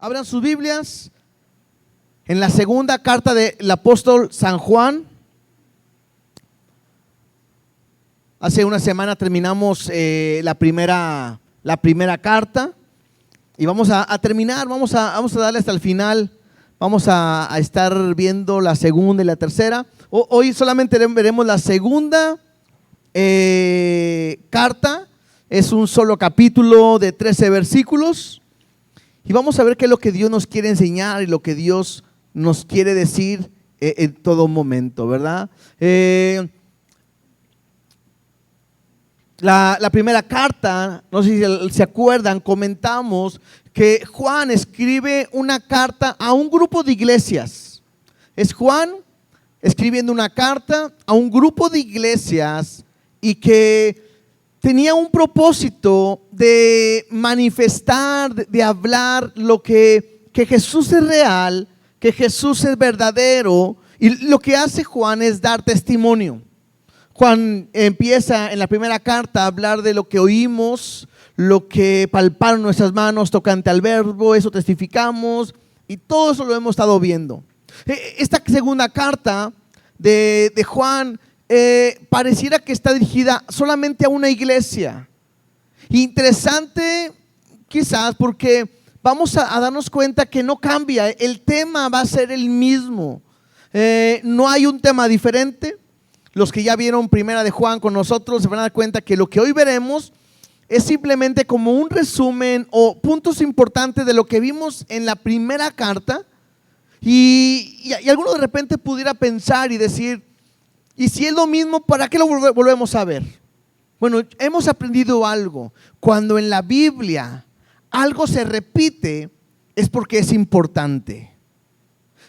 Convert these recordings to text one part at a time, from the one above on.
Abran sus Biblias en la segunda carta del apóstol San Juan. Hace una semana terminamos la primera carta y vamos a terminar, vamos a darle hasta el final. Vamos a estar viendo la segunda y la tercera. Hoy solamente veremos la segunda carta. Es un solo capítulo de 13 versículos. Y vamos a ver qué es lo que Dios nos quiere enseñar y lo que Dios nos quiere decir en todo momento, ¿verdad? La primera carta, no sé si se acuerdan, comentamos que Juan escribe una carta a un grupo de iglesias. Es Juan escribiendo una carta a un grupo de iglesias y que tenía un propósito de manifestar, de hablar lo que Jesús es real, que Jesús es verdadero, y lo que hace Juan es dar testimonio. Juan empieza en la primera carta a hablar de lo que oímos, lo que palparon nuestras manos tocante al verbo, eso testificamos, y todo eso lo hemos estado viendo. Esta segunda carta de Juan pareciera que está dirigida solamente a una iglesia. Interesante quizás porque vamos a darnos cuenta que no cambia, el tema va a ser el mismo. No hay un tema diferente. Los que ya vieron primera de Juan con nosotros se van a dar cuenta que lo que hoy veremos es simplemente como un resumen o puntos importantes de lo que vimos en la primera carta. Y alguno de repente pudiera pensar y decir, ¿y si es lo mismo, para qué lo volvemos a ver? Bueno, hemos aprendido algo. Cuando en la Biblia algo se repite, es porque es importante.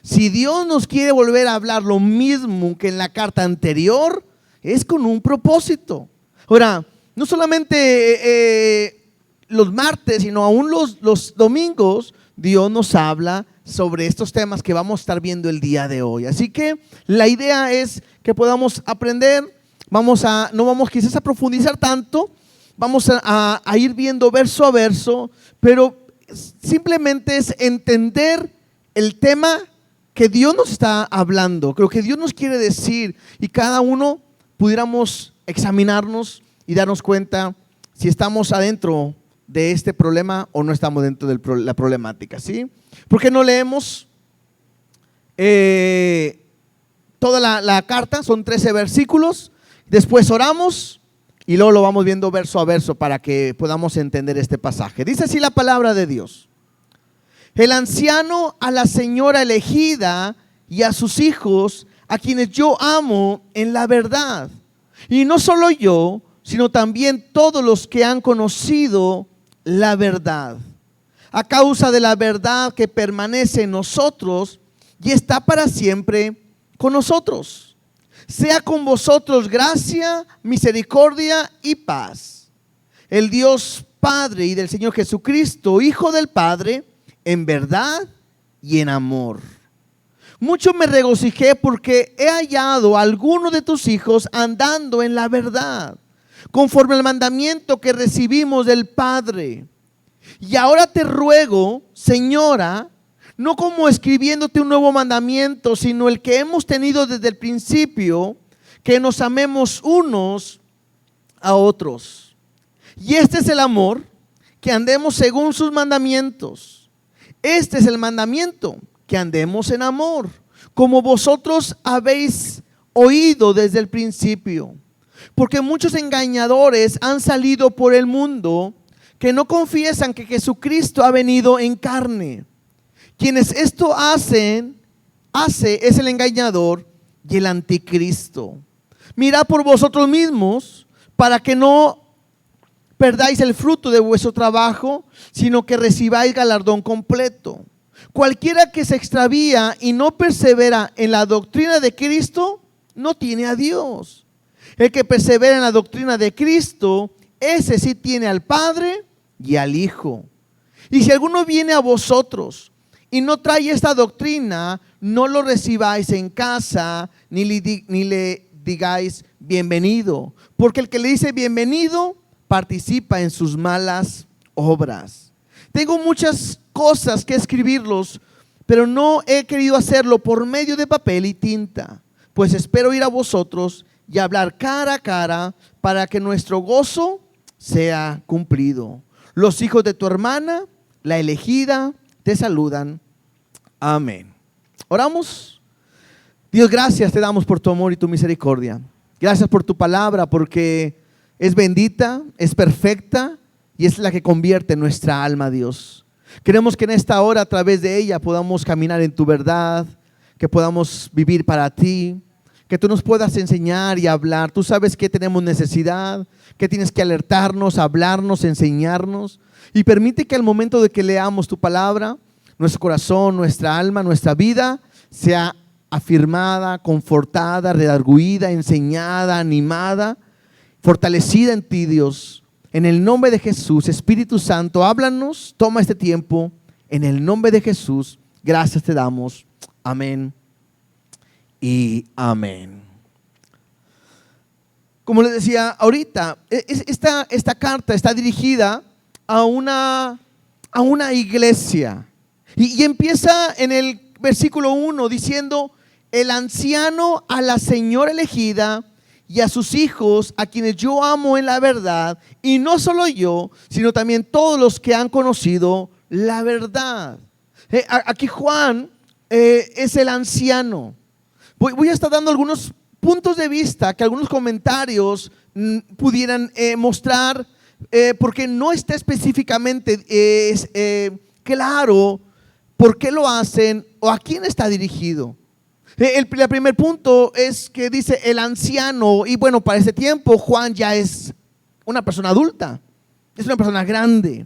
Si Dios nos quiere volver a hablar lo mismo que en la carta anterior, es con un propósito. Ahora, no solamente los martes, sino aún los domingos, Dios nos habla sobre estos temas que vamos a estar viendo el día de hoy. Así que la idea es que podamos aprender. No vamos quizás a profundizar tanto, vamos a ir viendo verso a verso, pero simplemente es entender el tema que Dios nos está hablando, lo que Dios nos quiere decir, y cada uno pudiéramos examinarnos y darnos cuenta si estamos adentro de este problema o no estamos dentro de la problemática, ¿sí? ¿Por qué no leemos toda la carta? Son 13 versículos. Después oramos y luego lo vamos viendo verso a verso para que podamos entender este pasaje. Dice así la palabra de Dios: el anciano a la señora elegida y a sus hijos, a quienes yo amo en la verdad. Y no solo yo, sino también todos los que han conocido la verdad, a causa de la verdad que permanece en nosotros y está para siempre con nosotros. Sea con vosotros gracia, misericordia y paz. El Dios Padre y del Señor Jesucristo, Hijo del Padre, en verdad y en amor. Mucho me regocijé porque he hallado a alguno de tus hijos andando en la verdad, conforme al mandamiento que recibimos del Padre. Y ahora te ruego, Señora, no como escribiéndote un nuevo mandamiento, sino el que hemos tenido desde el principio, que nos amemos unos a otros. Y este es el amor, que andemos según sus mandamientos. Este es el mandamiento, que andemos en amor, como vosotros habéis oído desde el principio. Porque muchos engañadores han salido por el mundo que no confiesan que Jesucristo ha venido en carne. Quienes esto hace es el engañador y el anticristo. Mirad por vosotros mismos para que no perdáis el fruto de vuestro trabajo, sino que recibáis galardón completo. Cualquiera que se extravía y no persevera en la doctrina de Cristo, no tiene a Dios. El que persevera en la doctrina de Cristo, ese sí tiene al Padre y al Hijo. Y si alguno viene a vosotros y no trae esta doctrina, no lo recibáis en casa, ni le digáis bienvenido, porque el que le dice bienvenido participa en sus malas obras. Tengo muchas cosas que escribirlos, pero no he querido hacerlo por medio de papel y tinta, pues espero ir a vosotros y hablar cara a cara para que nuestro gozo sea cumplido. Los hijos de tu hermana, la elegida, te saludan. Amén. Oramos. Dios, gracias te damos por tu amor y tu misericordia. Gracias por tu palabra, porque es bendita, es perfecta y es la que convierte nuestra alma, Dios. Queremos que en esta hora, a través de ella, podamos caminar en tu verdad, que podamos vivir para ti, que tú nos puedas enseñar y hablar. Tú sabes que tenemos necesidad, que tienes que alertarnos, hablarnos, enseñarnos. Y permite que al momento de que leamos tu palabra, nuestro corazón, nuestra alma, nuestra vida sea afirmada, confortada, redarguida, enseñada, animada, fortalecida en ti, Dios. En el nombre de Jesús, Espíritu Santo, háblanos, toma este tiempo. En el nombre de Jesús, gracias te damos. Amén y amén. Como les decía ahorita, esta carta está dirigida a una iglesia. Y empieza en el versículo 1 diciendo: el anciano a la señora elegida y a sus hijos, a quienes yo amo en la verdad, y no solo yo, sino también todos los que han conocido la verdad. Aquí Juan es el anciano. Voy a estar dando algunos puntos de vista que algunos comentarios pudieran mostrar, porque no está específicamente claro por qué lo hacen o a quién está dirigido. El primer punto es que dice el anciano, y bueno, para ese tiempo Juan ya es una persona adulta, es una persona grande,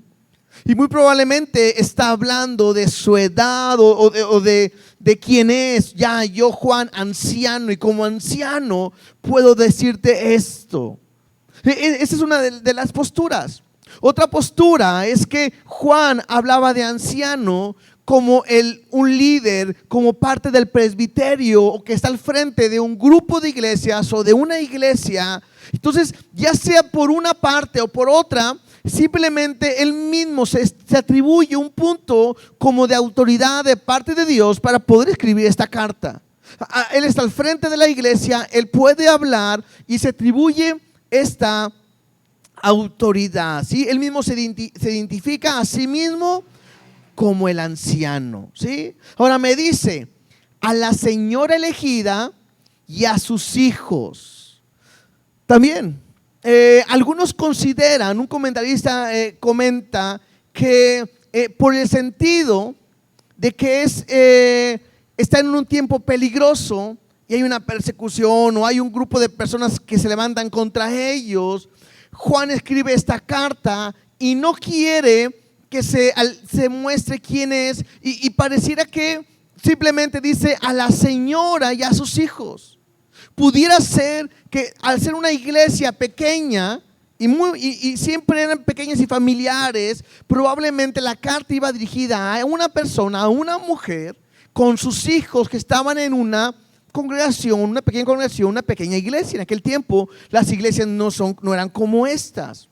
y muy probablemente está hablando de su edad o de quién es. Ya yo, Juan, anciano, y como anciano puedo decirte esto. Esa es una de las posturas. Otra postura es que Juan hablaba de anciano como un líder, como parte del presbiterio, o que está al frente de un grupo de iglesias o de una iglesia. Entonces, ya sea por una parte o por otra, simplemente él mismo se atribuye un punto como de autoridad de parte de Dios para poder escribir esta carta. Él está al frente de la iglesia, él puede hablar y se atribuye esta autoridad, ¿sí? Él mismo se identifica a sí mismo como el anciano, ¿sí? Ahora me dice, a la señora elegida y a sus hijos. También, algunos consideran, un comentarista comenta que por el sentido de que está en un tiempo peligroso y hay una persecución o hay un grupo de personas que se levantan contra ellos, Juan escribe esta carta y no quiere que se muestre quién es, y pareciera que simplemente dice a la señora y a sus hijos. Pudiera ser que al ser una iglesia pequeña y siempre eran pequeñas y familiares, probablemente la carta iba dirigida a una persona, a una mujer con sus hijos que estaban en una congregación, una pequeña congregación, una pequeña iglesia. En aquel tiempo las iglesias no eran como estas.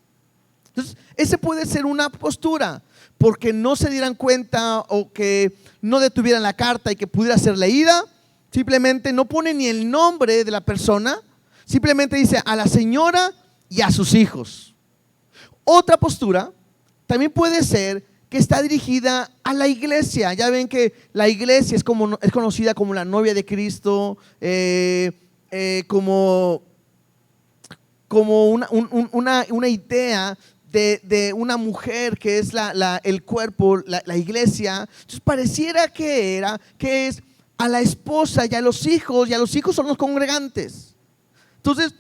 Entonces, ese puede ser una postura, porque no se dieran cuenta o que no detuvieran la carta y que pudiera ser leída. Simplemente no pone ni el nombre de la persona, simplemente dice a la señora y a sus hijos. Otra postura también puede ser que está dirigida a la iglesia. Ya ven que la iglesia es conocida como la novia de Cristo, como una idea de una mujer que es el cuerpo, la iglesia. Entonces pareciera que es a la esposa y a los hijos son los congregantes. Entonces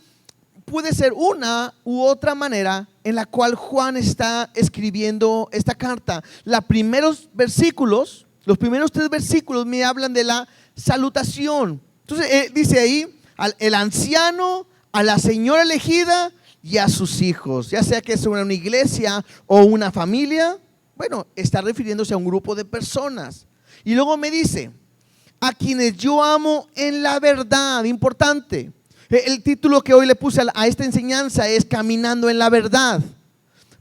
puede ser una u otra manera en la cual Juan está escribiendo esta carta. Los primeros 3 versículos me hablan de la salutación. Entonces dice ahí, el anciano, a la señora elegida y a sus hijos, ya sea que es una iglesia o una familia. Bueno, está refiriéndose a un grupo de personas. Y luego me dice, a quienes yo amo en la verdad. Importante. El título que hoy le puse a esta enseñanza es Caminando en la verdad.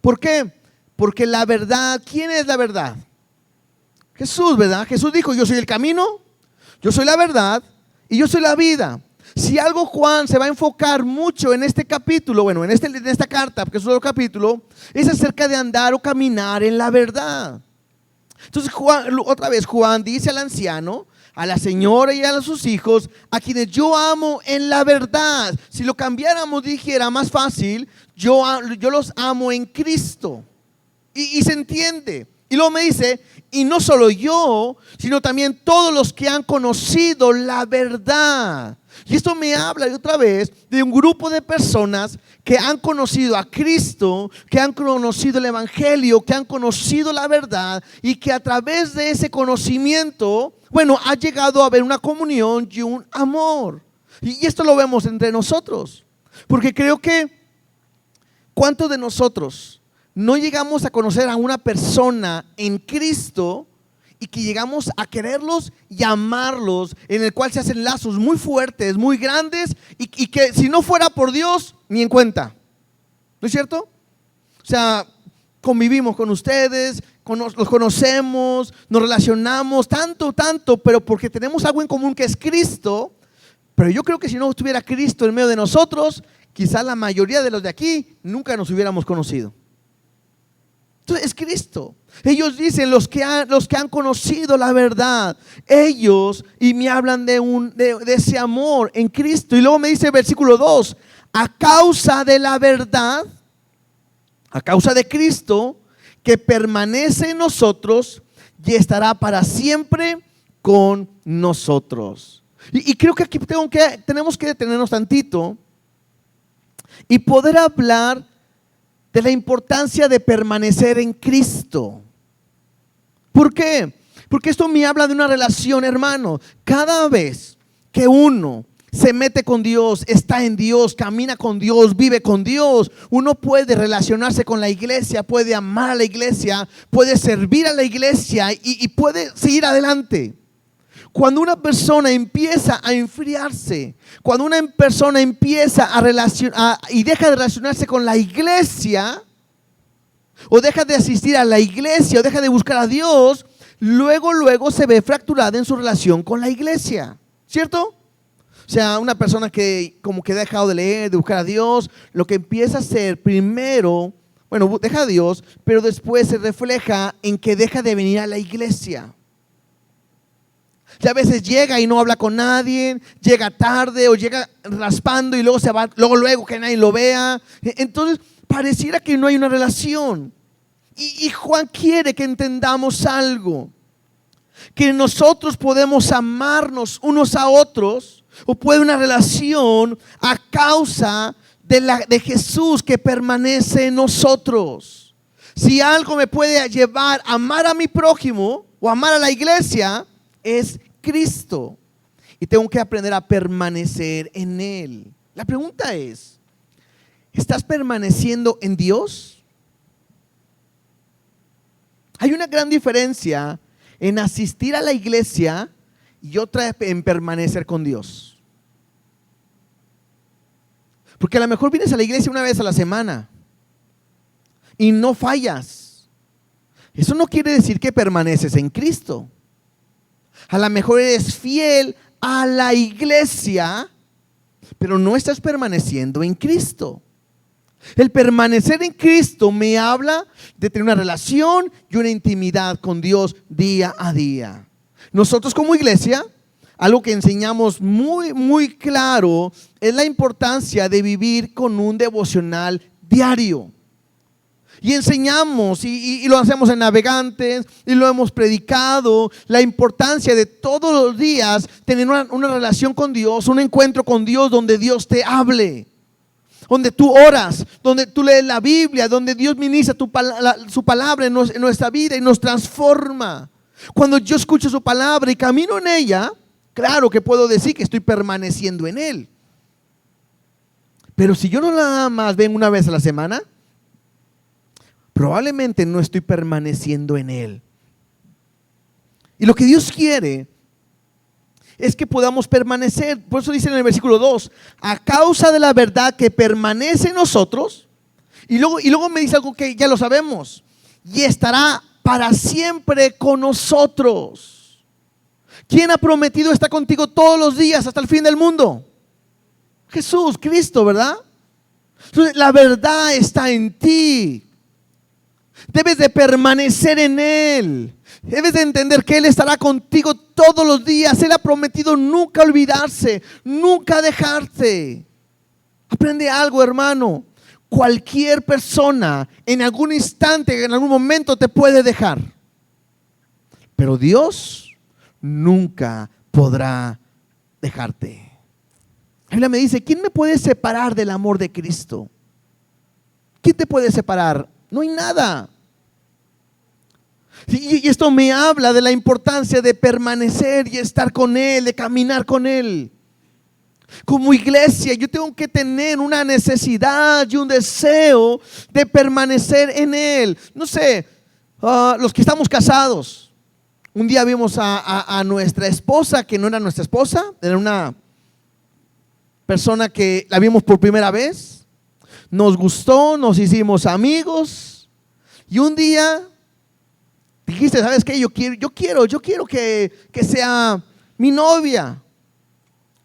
¿Por qué? Porque la verdad, ¿quién es la verdad? Jesús, ¿verdad? Jesús dijo, yo soy el camino, yo soy la verdad y yo soy la vida. Si algo Juan se va a enfocar mucho en este capítulo, bueno, en esta carta, porque es otro capítulo, es acerca de andar o caminar en la verdad. Entonces otra vez Juan dice al anciano, a la señora y a sus hijos, a quienes yo amo en la verdad. Si lo cambiáramos, dijera más fácil, yo los amo en Cristo. Y se entiende. Y luego me dice, y no solo yo, sino también todos los que han conocido la verdad. Y esto me habla otra vez de un grupo de personas que han conocido a Cristo, que han conocido el Evangelio, que han conocido la verdad y que a través de ese conocimiento, bueno, ha llegado a haber una comunión y un amor. Y esto lo vemos entre nosotros. Porque creo que ¿cuántos de nosotros no llegamos a conocer a una persona en Cristo y que llegamos a quererlos y amarlos, en el cual se hacen lazos muy fuertes, muy grandes y que si no fuera por Dios, ni en cuenta? ¿No es cierto? O sea, convivimos con ustedes, los conocemos, nos relacionamos tanto, pero porque tenemos algo en común que es Cristo. Pero yo creo que si no estuviera Cristo en medio de nosotros, quizás la mayoría de los de aquí nunca nos hubiéramos conocido. Entonces es Cristo. Ellos dicen, los que han conocido la verdad, ellos, y me hablan de ese amor en Cristo. Y luego me dice el versículo 2, a causa de la verdad, a causa de Cristo, que permanece en nosotros y estará para siempre con nosotros. Y creo que aquí tenemos que detenernos tantito y poder hablar de la importancia de permanecer en Cristo. ¿Por qué? Porque esto me habla de una relación, hermano. Cada vez que uno se mete con Dios, está en Dios, camina con Dios, vive con Dios, uno puede relacionarse con la iglesia, puede amar a la iglesia, puede servir a la iglesia y puede seguir adelante. Cuando una persona empieza a enfriarse, cuando una persona empieza y deja de relacionarse con la iglesia, o deja de asistir a la iglesia, o deja de buscar a Dios, luego se ve fracturada en su relación con la iglesia, ¿cierto? O sea, una persona que como que ha dejado de leer, de buscar a Dios, lo que empieza a hacer primero, bueno, deja a Dios, pero después se refleja en que deja de venir a la iglesia. Y a veces llega y no habla con nadie, llega tarde o llega raspando y luego se va, luego que nadie lo vea. Entonces pareciera que no hay una relación. Y Juan quiere que entendamos algo, que nosotros podemos amarnos unos a otros, o puede una relación a causa de Jesús que permanece en nosotros. Si algo me puede llevar a amar a mi prójimo o amar a la iglesia, es Cristo. Y tengo que aprender a permanecer en Él. La pregunta es, ¿estás permaneciendo en Dios? Hay una gran diferencia en asistir a la iglesia y otra en permanecer con Dios. Porque a lo mejor vienes a la iglesia una vez a la semana y no fallas. Eso no quiere decir que permaneces en Cristo. A lo mejor eres fiel a la iglesia, pero no estás permaneciendo en Cristo. El permanecer en Cristo me habla de tener una relación y una intimidad con Dios día a día. Nosotros como iglesia, algo que enseñamos muy claro es la importancia de vivir con un devocional diario. Y enseñamos y lo hacemos en Navegantes y lo hemos predicado, la importancia de todos los días tener una relación con Dios, un encuentro con Dios donde Dios te hable, donde tú oras, donde tú lees la Biblia, donde Dios ministra su palabra en nuestra vida y nos transforma. Cuando yo escucho su palabra y camino en ella, claro que puedo decir que estoy permaneciendo en Él. Pero si yo no nada más vengo una vez a la semana, probablemente no estoy permaneciendo en Él. Y lo que Dios quiere es que podamos permanecer. Por eso dice en el versículo 2, a causa de la verdad que permanece en nosotros. Y luego me dice algo que ya lo sabemos, y estará para siempre con nosotros. ¿Quién ha prometido estar contigo todos los días hasta el fin del mundo? Jesús, Cristo, ¿verdad? Entonces, la verdad está en ti. Debes de permanecer en Él. Debes de entender que Él estará contigo todos los días. Él ha prometido nunca olvidarse, nunca dejarte. Aprende algo, hermano. Cualquier persona en algún instante, en algún momento te puede dejar. Pero Dios nunca podrá dejarte. La Biblia me dice, ¿quién me puede separar del amor de Cristo? ¿Quién te puede separar? No hay nada. Y esto me habla de la importancia de permanecer y estar con Él, de caminar con Él. Como iglesia, yo tengo que tener una necesidad y un deseo de permanecer en Él. No sé, los que estamos casados, un día vimos a nuestra esposa, que no era nuestra esposa, era una persona que la vimos por primera vez. Nos gustó, nos hicimos amigos y un día dijiste, ¿sabes qué? Yo quiero que sea mi novia.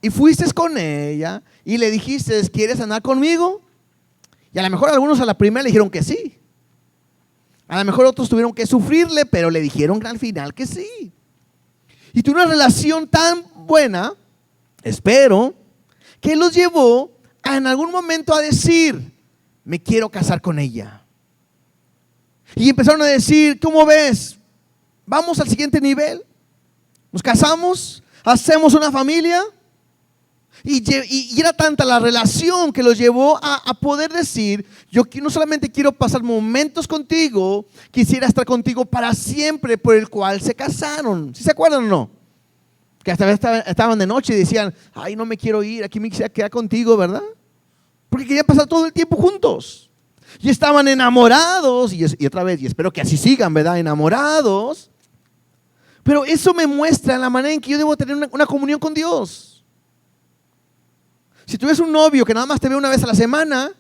Y fuiste con ella y le dijiste, ¿quieres andar conmigo? Y a lo mejor algunos a la primera le dijeron que sí. A lo mejor otros tuvieron que sufrirle, pero le dijeron al final que sí. Y tuvo una relación tan buena, espero, que los llevó en algún momento a decir, me quiero casar con ella. Y empezaron a decir, ¿cómo ves? Vamos al siguiente nivel. Nos casamos, hacemos una familia. Y era tanta la relación que los llevó a poder decir, yo no solamente quiero pasar momentos contigo, quisiera estar contigo para siempre, por el cual se casaron. ¿Sí se acuerdan o no? Que hasta estaban de noche y decían, ay, no me quiero ir, aquí me quisiera quedar contigo, ¿verdad? Porque querían pasar todo el tiempo juntos. Y estaban enamorados, y otra vez, y espero que así sigan, ¿verdad? Enamorados. Pero eso me muestra la manera en que yo debo tener una comunión con Dios. Si tuvieras un novio que nada más te ve una vez a la semana,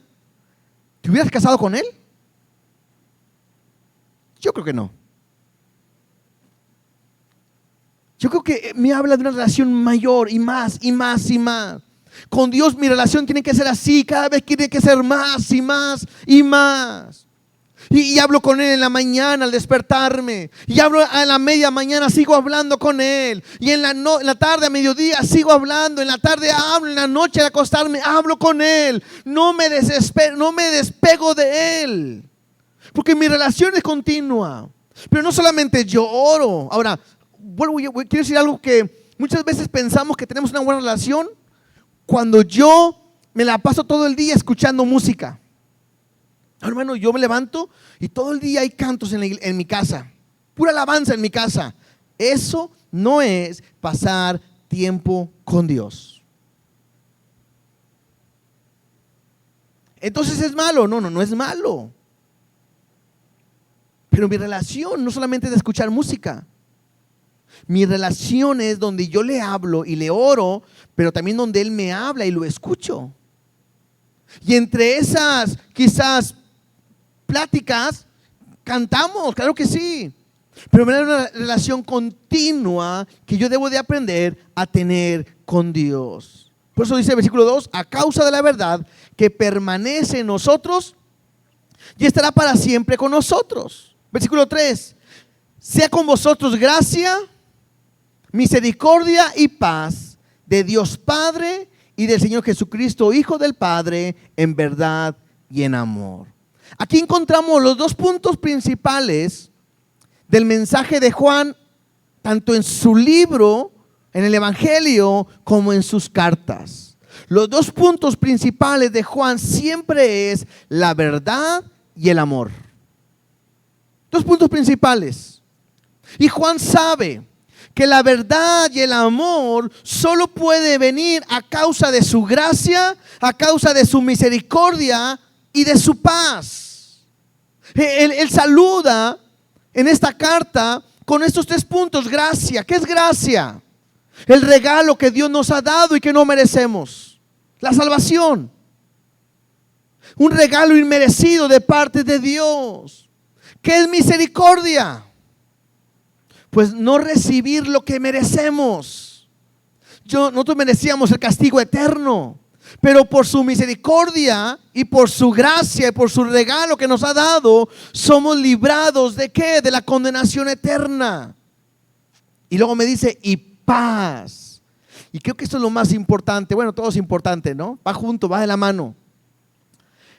¿te hubieras casado con él? Yo creo que no. Yo creo que me habla de una relación mayor y más y más y más. Con Dios mi relación tiene que ser así, cada vez tiene que ser más y más y más. Y hablo con Él en la mañana al despertarme. Y hablo a la media mañana, sigo hablando con Él. Y en la tarde a mediodía sigo hablando. En la tarde hablo, en la noche al acostarme hablo con Él. No me desespero, no me despego de Él. Porque mi relación es continua. Pero no solamente yo oro. Ahora, quiero decir algo que muchas veces pensamos que tenemos una buena relación cuando yo me la paso todo el día escuchando música. Hermano, yo me levanto y todo el día hay cantos en mi casa, pura alabanza en mi casa. Eso no es pasar tiempo con Dios. Entonces es malo. No es malo. Pero mi relación no solamente es de escuchar música. Mi relación es donde yo le hablo y le oro, pero también donde Él me habla y lo escucho. Y entre esas quizás pláticas, cantamos, claro que sí. Pero me da una relación continua que yo debo de aprender a tener con Dios. Por eso dice el versículo 2, a causa de la verdad que permanece en nosotros y estará para siempre con nosotros. Versículo 3, sea con vosotros gracia, misericordia y paz de Dios Padre y del Señor Jesucristo, Hijo del Padre, en verdad y en amor. Aquí encontramos los dos puntos principales del mensaje de Juan, tanto en su libro, en el Evangelio, como en sus cartas. Los dos puntos principales de Juan siempre es la verdad y el amor. Dos puntos principales. Y Juan sabe que la verdad y el amor solo puede venir a causa de su gracia, a causa de su misericordia y de su paz. Él saluda en esta carta con estos tres puntos. Gracia. ¿Qué es gracia? El regalo que Dios nos ha dado y que no merecemos. La salvación. Un regalo inmerecido de parte de Dios. ¿Qué es misericordia? Pues no recibir lo que merecemos. Nosotros merecíamos el castigo eterno, pero por su misericordia y por su gracia y por su regalo que nos ha dado, somos librados ¿de qué? De la condenación eterna. Y luego me dice, y paz. Y creo que esto es lo más importante. Bueno, todo es importante, ¿no? Va junto, va de la mano.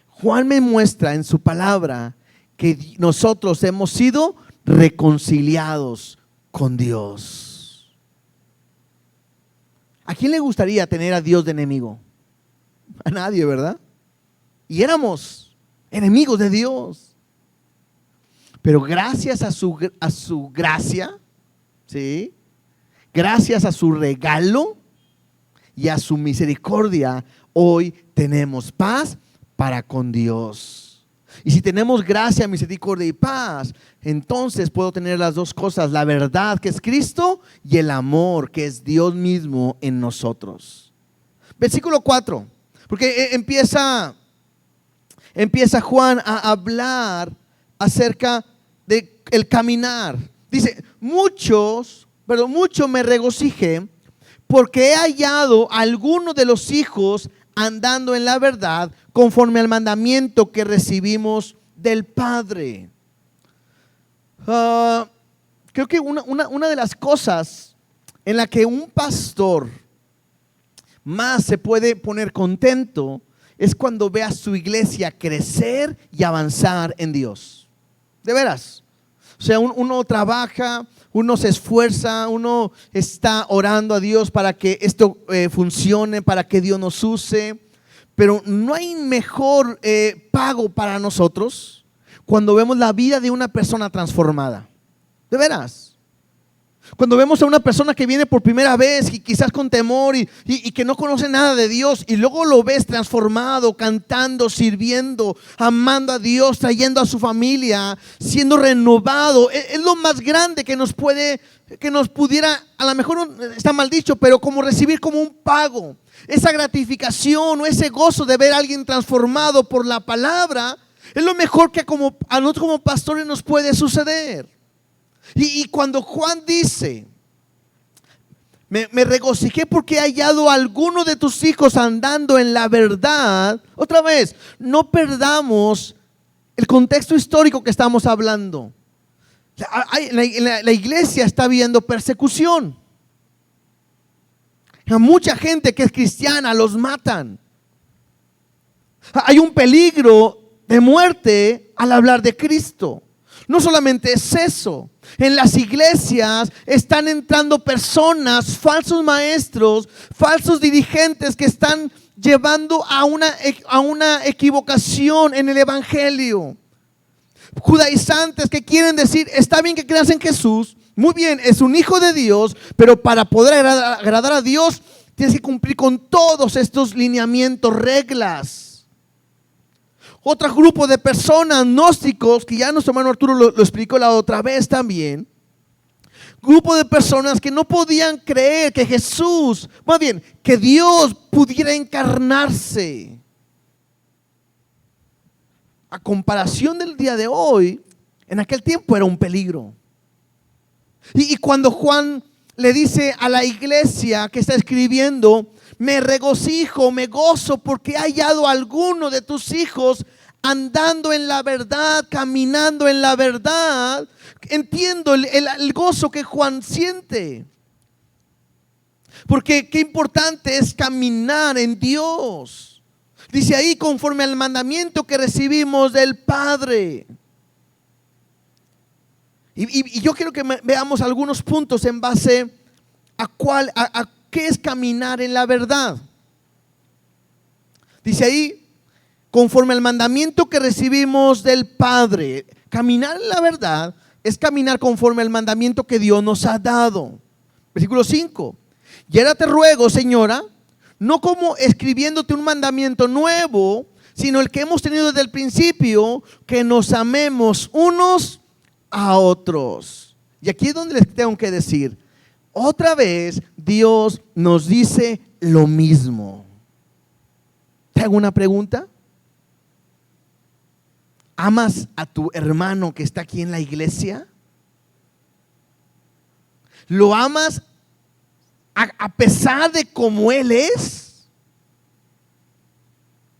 Juan me muestra en su palabra que nosotros hemos sido reconciliados con Dios. ¿A quién le gustaría tener a Dios de enemigo? A nadie, ¿verdad? Y éramos enemigos de Dios. Pero gracias a su gracia, ¿sí? Gracias a su regalo y a su misericordia, hoy tenemos paz para con Dios. Y si tenemos gracia, misericordia y paz, entonces puedo tener las dos cosas: la verdad, que es Cristo, y el amor, que es Dios mismo en nosotros. Versículo 4, porque empieza Juan a hablar acerca de el caminar. Dice, mucho me regocijé porque he hallado a alguno de los hijos andando en la verdad conforme al mandamiento que recibimos del Padre. Creo que una de las cosas en la que un pastor más se puede poner contento es cuando ve a su iglesia crecer y avanzar en Dios. De veras. O sea, uno trabaja, uno se esfuerza, uno está orando a Dios para que esto funcione, para que Dios nos use. Pero no hay mejor pago para nosotros cuando vemos la vida de una persona transformada. De veras. Cuando vemos a una persona que viene por primera vez y quizás con temor y que no conoce nada de Dios, y luego lo ves transformado, cantando, sirviendo, amando a Dios, trayendo a su familia, siendo renovado, es lo más grande que nos pudiera, a lo mejor está mal dicho, pero como recibir como un pago. Esa gratificación o ese gozo de ver a alguien transformado por la palabra es lo mejor que a nosotros como pastores nos puede suceder. Y cuando Juan dice, me regocijé porque he hallado a alguno de tus hijos andando en la verdad. Otra vez, no perdamos el contexto histórico que estamos hablando. La iglesia está viendo persecución. A mucha gente que es cristiana los matan. Hay un peligro de muerte al hablar de Cristo. No solamente es eso, en las iglesias están entrando personas, falsos maestros, falsos dirigentes que están llevando a una equivocación en el evangelio. Judaizantes que quieren decir, está bien que creas en Jesús, muy bien, es un hijo de Dios, pero para poder agradar a Dios tienes que cumplir con todos estos lineamientos, reglas. Otro grupo de personas, gnósticos, que ya nuestro hermano Arturo lo explicó la otra vez también. Grupo de personas que no podían creer que Jesús, más bien, que Dios pudiera encarnarse. A comparación del día de hoy, en aquel tiempo era un peligro. Y cuando Juan le dice a la iglesia que está escribiendo, me regocijo, me gozo porque he hallado a alguno de tus hijos andando en la verdad, caminando en la verdad. Entiendo el gozo que Juan siente. Porque qué importante es caminar en Dios. Dice ahí, conforme al mandamiento que recibimos del Padre. Y yo quiero que veamos algunos puntos en base a qué es caminar en la verdad. Dice ahí, conforme al mandamiento que recibimos del Padre. Caminar en la verdad es caminar conforme al mandamiento que Dios nos ha dado. Versículo 5. Y ahora te ruego, Señora, no como escribiéndote un mandamiento nuevo, sino el que hemos tenido desde el principio, que nos amemos unos a otros. Y aquí es donde les tengo que decir, otra vez Dios nos dice lo mismo. ¿Te hago una pregunta? ¿Amas a tu hermano que está aquí en la iglesia? ¿Lo amas a pesar de cómo él es?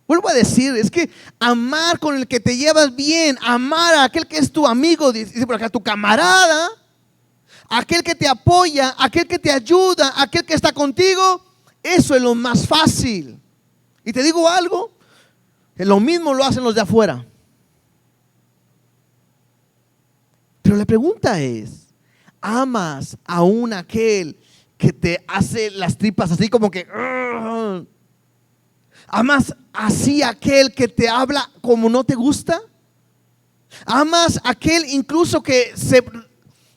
Vuelvo a decir, es que amar con el que te llevas bien, amar a aquel que es tu amigo, dice por acá, tu camarada, aquel que te apoya, aquel que te ayuda, aquel que está contigo, eso es lo más fácil. Y te digo algo, que lo mismo lo hacen los de afuera. Pero la pregunta es, ¿amas aún aquel que te hace las tripas así como que... ¿Amas así aquel que te habla como no te gusta? ¿Amas aquel incluso que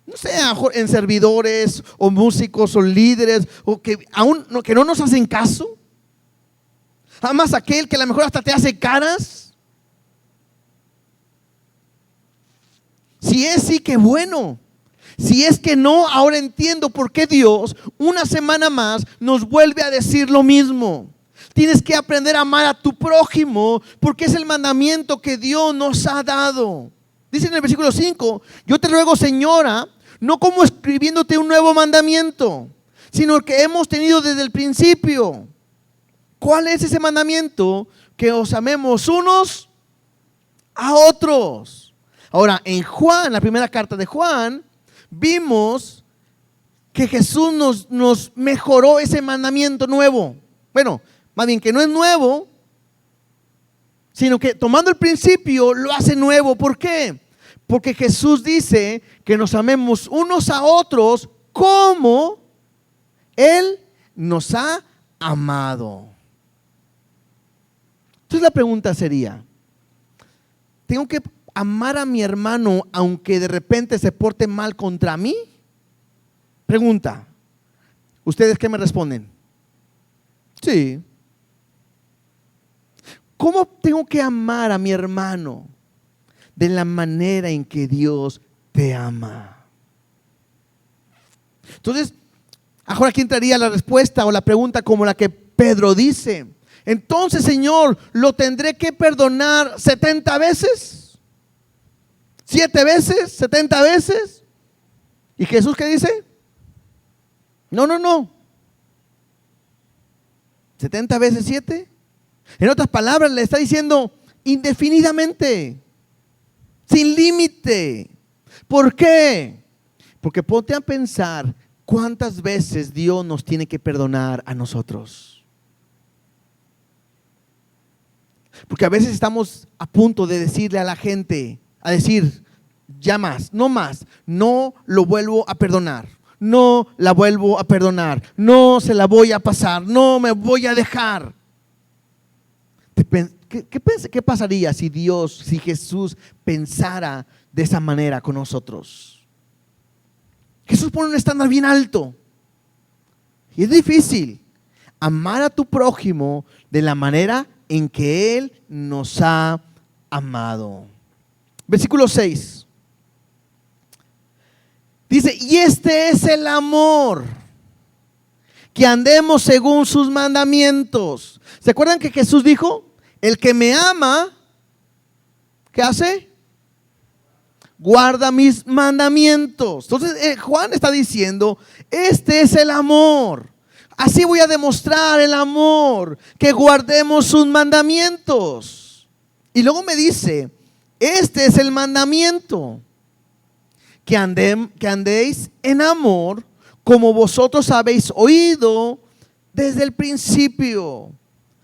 no sé, en servidores o músicos o líderes o que aún que no nos hacen caso? ¿Amas aquel que a lo mejor hasta te hace caras? Si es sí, qué bueno. Si es que no, ahora entiendo por qué Dios una semana más nos vuelve a decir lo mismo. Tienes que aprender a amar a tu prójimo porque es el mandamiento que Dios nos ha dado. Dice en el versículo 5, yo te ruego, señora, no como escribiéndote un nuevo mandamiento, sino el que hemos tenido desde el principio. ¿Cuál es ese mandamiento? Que os amemos unos a otros. Ahora, en Juan, la primera carta de Juan, vimos que Jesús nos mejoró ese mandamiento nuevo. Bueno, más bien que no es nuevo, sino que tomando el principio lo hace nuevo. ¿Por qué? Porque Jesús dice que nos amemos unos a otros como Él nos ha amado. Entonces la pregunta sería, ¿tengo que amar a mi hermano aunque de repente se porte mal contra mí? Pregunta. ¿Ustedes qué me responden? Sí. ¿Cómo tengo que amar a mi hermano? De la manera en que Dios te ama. Entonces, ahora aquí entraría la respuesta o la pregunta como la que Pedro dice. Entonces, Señor, ¿lo tendré que perdonar 70 veces? ¿7 veces? ¿70 veces? ¿Y Jesús qué dice? No. ¿70 veces 7? En otras palabras, le está diciendo indefinidamente, sin límite. ¿Por qué? Porque ponte a pensar cuántas veces Dios nos tiene que perdonar a nosotros. Porque a veces estamos a punto de decirle a la gente, a decir, ya más, no lo vuelvo a perdonar, no la vuelvo a perdonar, no se la voy a pasar, no me voy a dejar. ¿Qué pasaría si Jesús pensara de esa manera con nosotros? Jesús pone un estándar bien alto. Y es difícil amar a tu prójimo de la manera en que Él nos ha amado. Versículo 6. Dice, y este es el amor, que andemos según sus mandamientos. ¿Se acuerdan que Jesús dijo? El que me ama, ¿qué hace? Guarda mis mandamientos. Entonces Juan está diciendo, este es el amor. Así voy a demostrar el amor, que guardemos sus mandamientos. Y luego me dice, este es el mandamiento, que andéis en amor, como vosotros habéis oído desde el principio.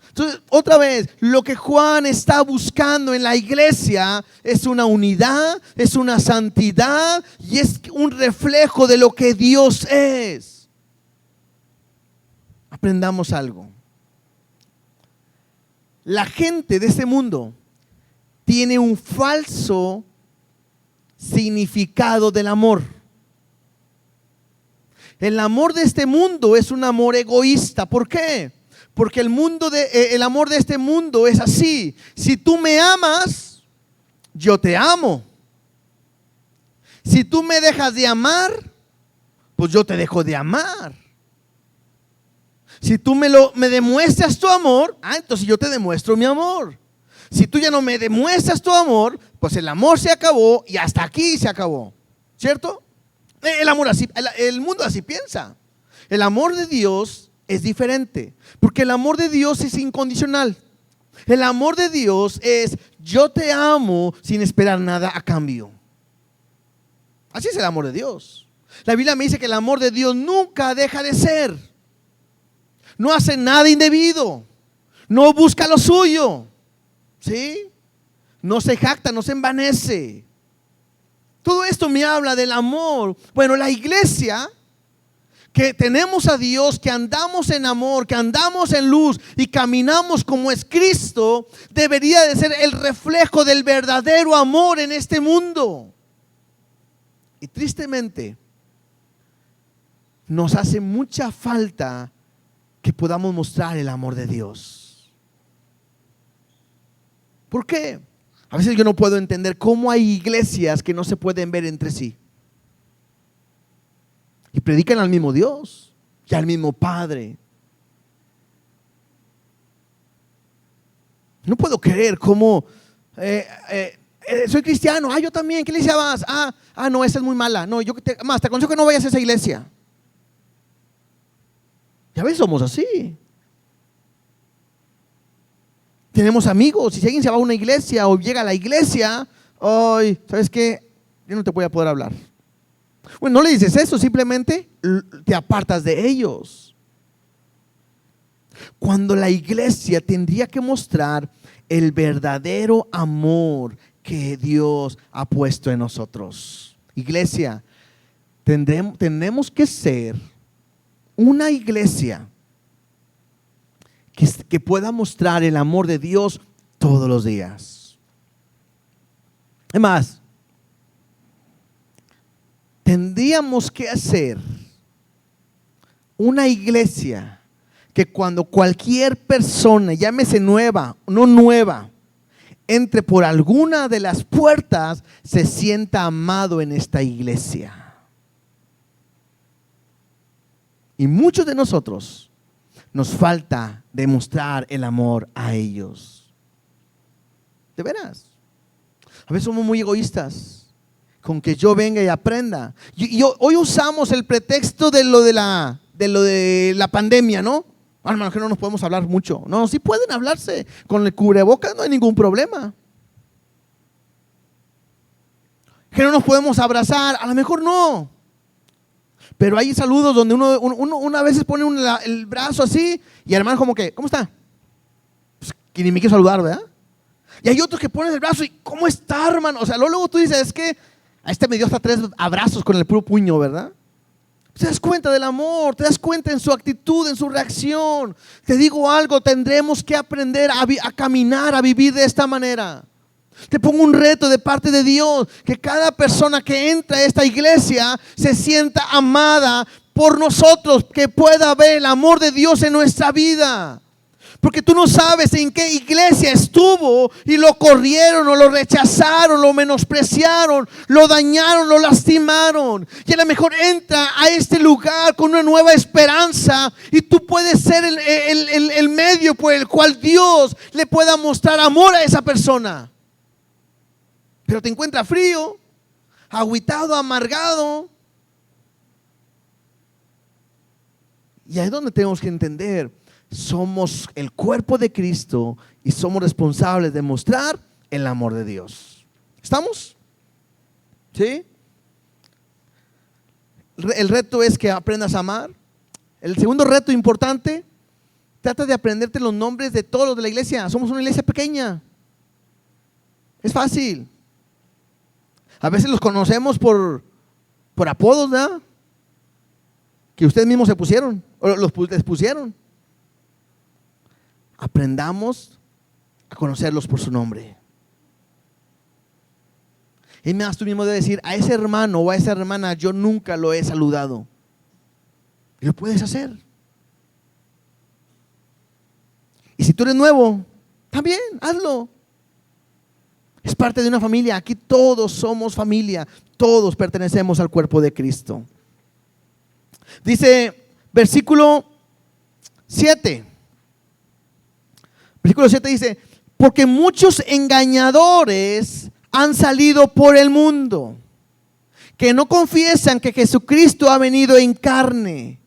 Entonces, otra vez, lo que Juan está buscando en la iglesia es una unidad, es una santidad y es un reflejo de lo que Dios es. Aprendamos algo. La gente de este mundo tiene un falso significado del amor. El amor de este mundo es un amor egoísta. ¿Por qué? Porque el amor de este mundo es así. Si tú me amas, yo te amo. Si tú me dejas de amar, pues yo te dejo de amar. Si tú me demuestras tu amor, entonces yo te demuestro mi amor. Si tú ya no me demuestras tu amor, pues el amor se acabó y hasta aquí se acabó, ¿cierto? El amor así, el mundo así piensa. El amor de Dios es diferente, porque el amor de Dios es incondicional. El amor de Dios es: yo te amo sin esperar nada a cambio. Así es el amor de Dios. La Biblia me dice que el amor de Dios nunca deja de ser. No hace nada indebido. No busca lo suyo. ¿Sí? No se jacta, no se envanece. Todo esto me habla del amor. Bueno, la iglesia, que tenemos a Dios, que andamos en amor, que andamos en luz y caminamos como es Cristo, debería de ser el reflejo del verdadero amor en este mundo. Y tristemente, nos hace mucha falta que podamos mostrar el amor de Dios. ¿Por qué? A veces yo no puedo entender cómo hay iglesias que no se pueden ver entre sí y predican al mismo Dios y al mismo Padre. No puedo creer cómo soy cristiano. Yo también. ¿Qué iglesia vas? No, esa es muy mala. No, te aconsejo que no vayas a esa iglesia. Y a veces somos así. Tenemos amigos, y si alguien se va a una iglesia o llega a la iglesia, ¿sabes qué? Yo no te voy a poder hablar. Bueno, no le dices eso, simplemente te apartas de ellos. Cuando la iglesia tendría que mostrar el verdadero amor que Dios ha puesto en nosotros. Iglesia, tenemos que ser una iglesia que pueda mostrar el amor de Dios todos los días. Es más, tendríamos que hacer una iglesia que cuando cualquier persona, llámese nueva, no nueva, entre por alguna de las puertas, se sienta amado en esta iglesia. Y muchos de nosotros nos falta demostrar el amor a ellos. De veras. A veces somos muy egoístas con que yo venga y aprenda. Hoy usamos el pretexto de lo de la pandemia, ¿no? Hermano, que no nos podemos hablar mucho. No, sí pueden hablarse. Con el cubrebocas no hay ningún problema. Que no nos podemos abrazar, a lo mejor no. Pero hay saludos donde uno a veces pone el brazo así y el hermano como que, ¿cómo está? Pues, que ni me quiere saludar, ¿verdad? Y hay otros que ponen el brazo y, ¿cómo está, hermano? O sea, luego tú dices, es que a este me dio hasta 3 abrazos con el puro puño, ¿verdad? Te das cuenta del amor, te das cuenta en su actitud, en su reacción. Te digo algo, tendremos que aprender a caminar, a vivir de esta manera. Te pongo un reto de parte de Dios, que cada persona que entra a esta iglesia se sienta amada por nosotros, que pueda ver el amor de Dios en nuestra vida. Porque tú no sabes en qué iglesia estuvo y lo corrieron o lo rechazaron, lo menospreciaron, lo dañaron, lo lastimaron. Y a lo mejor entra a este lugar con una nueva esperanza y tú puedes ser el medio por el cual Dios le pueda mostrar amor a esa persona. Pero te encuentra frío, agüitado, amargado. Y ahí es donde tenemos que entender: somos el cuerpo de Cristo y somos responsables de mostrar el amor de Dios. ¿Estamos? ¿Sí? El reto es que aprendas a amar. El segundo reto importante: trata de aprenderte los nombres de todos los de la iglesia. Somos una iglesia pequeña. Es fácil. A veces los conocemos por apodos, ¿verdad? Que ustedes mismos se pusieron o les pusieron. Aprendamos a conocerlos por su nombre. Y más, tú mismo debes decir: a ese hermano o a esa hermana yo nunca lo he saludado. Y lo puedes hacer. Y si tú eres nuevo, también hazlo. Es parte de una familia. Aquí todos somos familia. Todos pertenecemos al cuerpo de Cristo. Dice versículo 7. Versículo 7 dice: porque muchos engañadores han salido por el mundo, que no confiesan que Jesucristo ha venido en carne.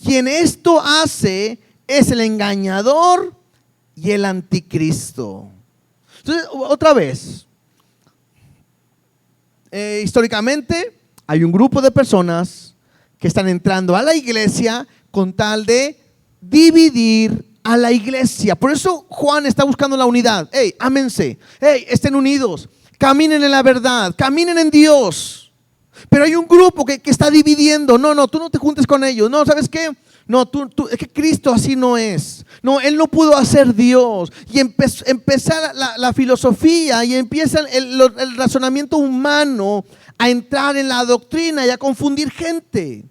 Quien esto hace es el engañador y el anticristo. Entonces, otra vez, históricamente hay un grupo de personas que están entrando a la iglesia con tal de dividir a la iglesia. Por eso Juan está buscando la unidad. Hey, ámense. Hey, estén unidos. Caminen en la verdad. Caminen en Dios. Pero hay un grupo que está dividiendo. No, tú no te juntes con ellos. No, ¿sabes qué? No, es que Cristo así no es. No, Él no pudo hacer Dios. Y empezar la filosofía y empieza el razonamiento humano a entrar en la doctrina y a confundir gente.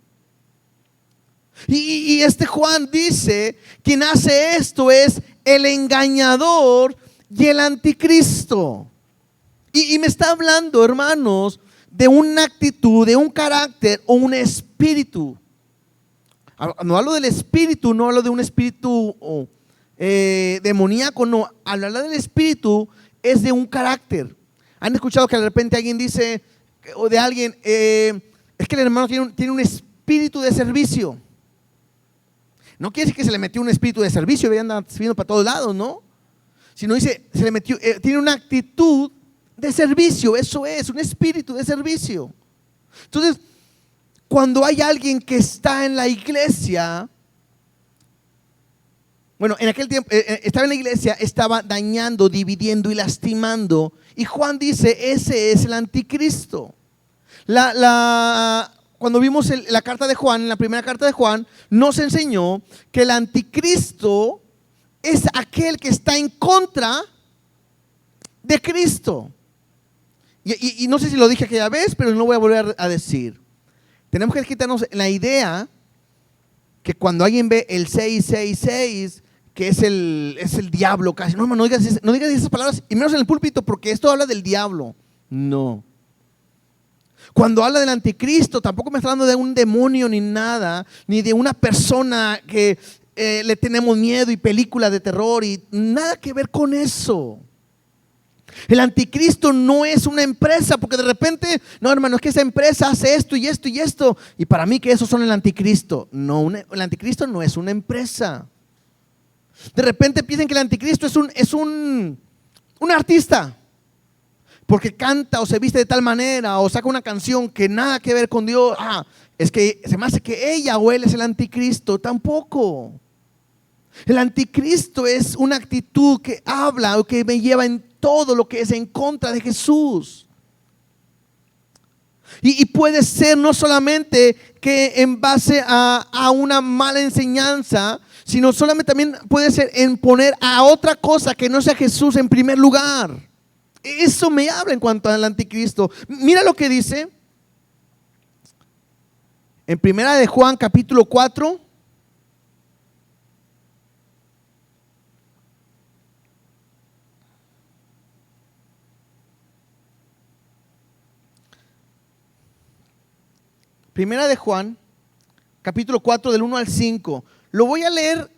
Y este Juan dice, quien hace esto es el engañador y el anticristo. Y me está hablando, hermanos, de una actitud, de un carácter o un espíritu. No hablo del espíritu, no hablo de un espíritu demoníaco, no. Hablar del espíritu es de un carácter. ¿Han escuchado que de repente alguien dice, o de alguien, es que el hermano tiene un espíritu de servicio? No quiere decir que se le metió un espíritu de servicio y anda sirviendo para todos lados, ¿no? Sino dice, se le metió, tiene una actitud de servicio, eso es, un espíritu de servicio. Entonces, cuando hay alguien que está en la iglesia, bueno, en aquel tiempo estaba en la iglesia, estaba dañando, dividiendo y lastimando. Y Juan dice, ese es el anticristo. Cuando vimos la carta de Juan, en la primera carta de Juan, nos enseñó que el anticristo es aquel que está en contra de Cristo. Y no sé si lo dije aquella vez, pero no voy a volver a decir. Tenemos que quitarnos la idea que cuando alguien ve el 666, que es el diablo casi. No, hermano, no digas esas palabras, y menos en el púlpito, porque esto habla del diablo. No. Cuando habla del anticristo, tampoco me está hablando de un demonio ni nada, ni de una persona que le tenemos miedo y películas de terror, y nada que ver con eso. El anticristo no es una empresa, porque de repente, no, hermano, es que esa empresa hace esto y esto y esto, y para mí que esos son el anticristo. No, el anticristo no es una empresa. De repente piensan que el anticristo es un artista, porque canta o se viste de tal manera o saca una canción que nada que ver con Dios. Es que se me hace que ella o él es el anticristo. Tampoco. El anticristo es una actitud que habla o que me lleva en todo lo que es en contra de Jesús. Y puede ser no solamente que en base a una mala enseñanza, sino solamente también puede ser en poner a otra cosa que no sea Jesús en primer lugar. Eso me habla en cuanto al anticristo. Mira lo que dice en primera de Juan capítulo 4. Primera de Juan capítulo 4 del 1 al 5. Lo voy a leer,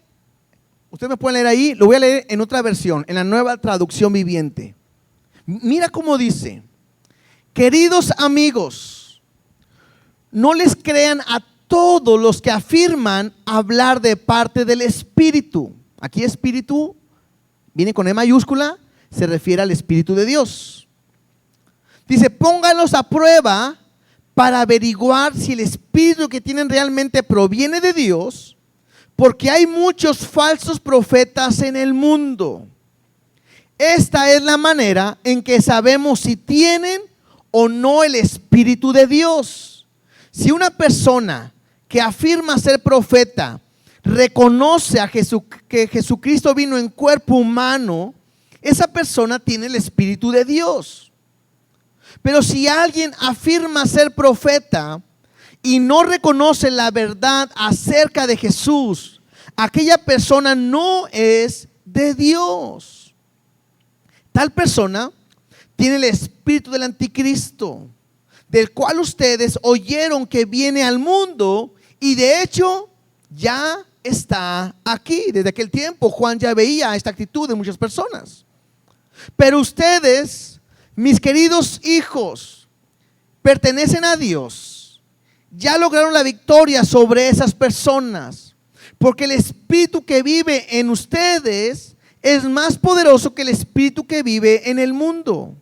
ustedes me pueden leer ahí, lo voy a leer en otra versión, en la Nueva Traducción Viviente. Mira cómo dice: queridos amigos, no les crean a todos los que afirman hablar de parte del Espíritu. Aquí Espíritu viene con E mayúscula, se refiere al Espíritu de Dios. Dice, pónganlos a prueba para averiguar si el Espíritu que tienen realmente proviene de Dios, porque hay muchos falsos profetas en el mundo. Esta es la manera en que sabemos si tienen o no el Espíritu de Dios. Si una persona que afirma ser profeta reconoce que Jesucristo vino en cuerpo humano, esa persona tiene el Espíritu de Dios. Pero si alguien afirma ser profeta y no reconoce la verdad acerca de Jesús, aquella persona no es de Dios. Tal persona tiene el espíritu del anticristo, del cual ustedes oyeron que viene al mundo y de hecho ya está aquí. Desde aquel tiempo Juan ya veía esta actitud de muchas personas. Pero ustedes mis queridos hijos, pertenecen a Dios, ya lograron la victoria sobre esas personas, porque el espíritu que vive en ustedes es más poderoso que el espíritu que vive en el mundo.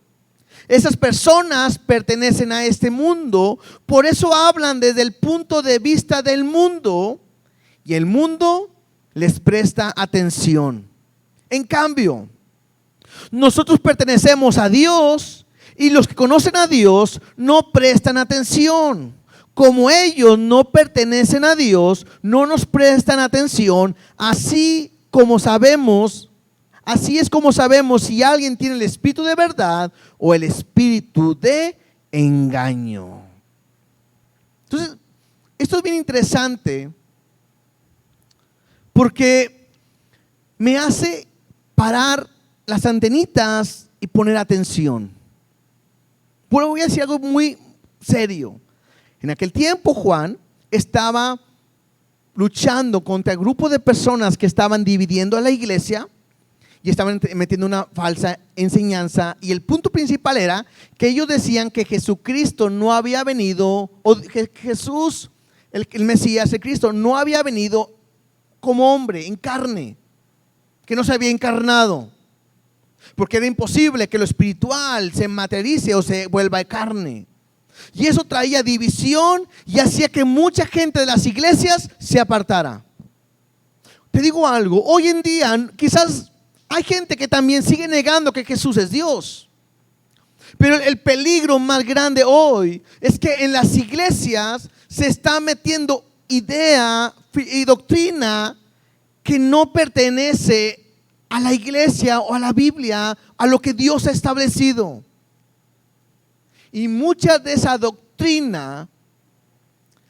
Esas personas pertenecen a este mundo, por eso hablan desde el punto de vista del mundo y el mundo les presta atención. En cambio, nosotros pertenecemos a Dios y los que conocen a Dios no prestan atención. Como ellos no pertenecen a Dios, no nos prestan atención, así es como sabemos si alguien tiene el espíritu de verdad o el espíritu de engaño. Entonces, esto es bien interesante porque me hace parar las antenitas y poner atención. Pero voy a decir algo muy serio. En aquel tiempo Juan estaba luchando contra el grupo de personas que estaban dividiendo a la iglesia y estaban metiendo una falsa enseñanza, y el punto principal era que ellos decían que Jesucristo no había venido, o que Jesús, el Mesías, el Cristo, no había venido como hombre, en carne, que no se había encarnado, porque era imposible que lo espiritual se materialice o se vuelva carne. Y eso traía división y hacía que mucha gente de las iglesias se apartara. Te digo algo, hoy en día quizás hay gente que también sigue negando que Jesús es Dios. Pero el peligro más grande hoy es que en las iglesias se está metiendo idea y doctrina que no pertenece a la iglesia o a la Biblia, a lo que Dios ha establecido. Y mucha de esa doctrina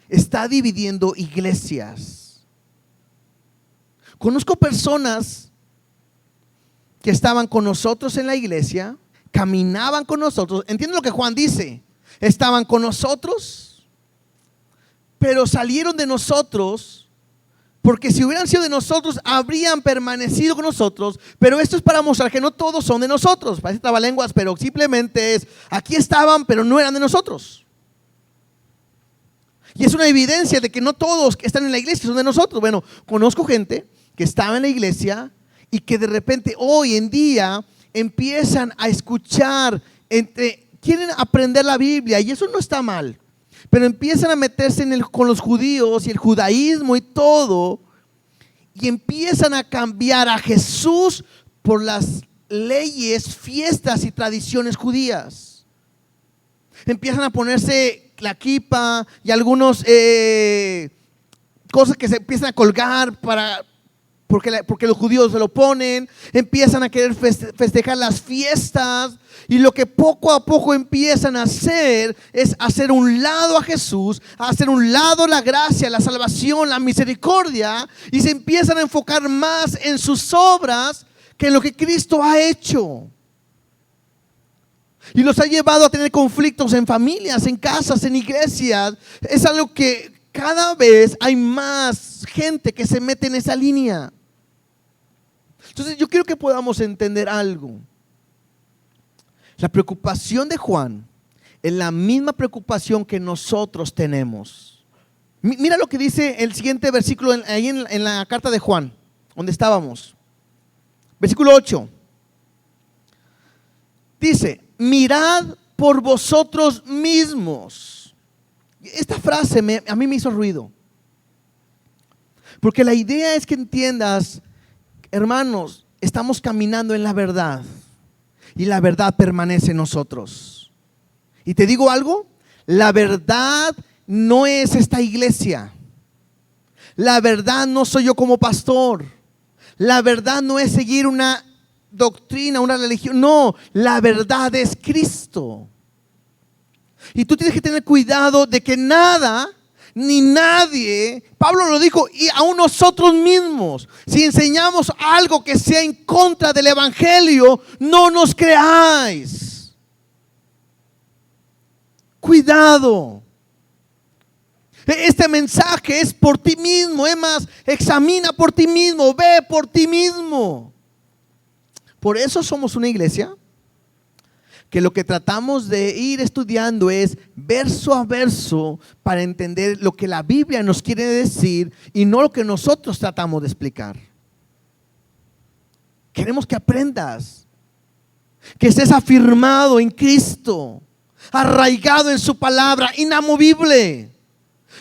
está dividiendo iglesias. Conozco personas que estaban con nosotros en la iglesia, caminaban con nosotros. Entiendo lo que Juan dice. Estaban con nosotros, pero salieron de nosotros, porque si hubieran sido de nosotros, habrían permanecido con nosotros. Pero esto es para mostrar que no todos son de nosotros. Parece trabalenguas, pero simplemente es, aquí estaban, pero no eran de nosotros. Y es una evidencia de que no todos que están en la iglesia son de nosotros. Bueno, conozco gente que estaba en la iglesia y que de repente hoy en día empiezan a escuchar, quieren aprender la Biblia, y eso no está mal, pero empiezan a meterse con los judíos y el judaísmo y todo, y empiezan a cambiar a Jesús por las leyes, fiestas y tradiciones judías. Empiezan a ponerse la kipa y algunos cosas que se empiezan a colgar porque los judíos se lo ponen, empiezan a querer festejar las fiestas, y lo que poco a poco empiezan a hacer es hacer un lado a Jesús, hacer un lado la gracia, la salvación, la misericordia, y se empiezan a enfocar más en sus obras que en lo que Cristo ha hecho. Y los ha llevado a tener conflictos en familias, en casas, en iglesias. Es algo que cada vez hay más gente que se mete en esa línea. Entonces yo quiero que podamos entender algo. La preocupación de Juan es la misma preocupación que nosotros tenemos. Mira lo que dice el siguiente versículo ahí en la carta de Juan, donde estábamos. Versículo 8. Dice, mirad por vosotros mismos. Esta frase a mí me hizo ruido. Porque la idea es que entiendas, hermanos, estamos caminando en la verdad. Y la verdad permanece en nosotros. Y te digo algo, la verdad no es esta iglesia. La verdad no soy yo como pastor. La verdad no es seguir una doctrina, una religión. No, la verdad es Cristo. Y tú tienes que tener cuidado de que nada ni nadie, Pablo lo dijo, y aún nosotros mismos, si enseñamos algo que sea en contra del evangelio, no nos creáis. Cuidado. Este mensaje es por ti mismo. Es más, examina por ti mismo, ve por ti mismo. Por eso somos una iglesia que lo que tratamos de ir estudiando es verso a verso para entender lo que la Biblia nos quiere decir y no lo que nosotros tratamos de explicar. Queremos que aprendas, que estés afirmado en Cristo, arraigado en su palabra, inamovible.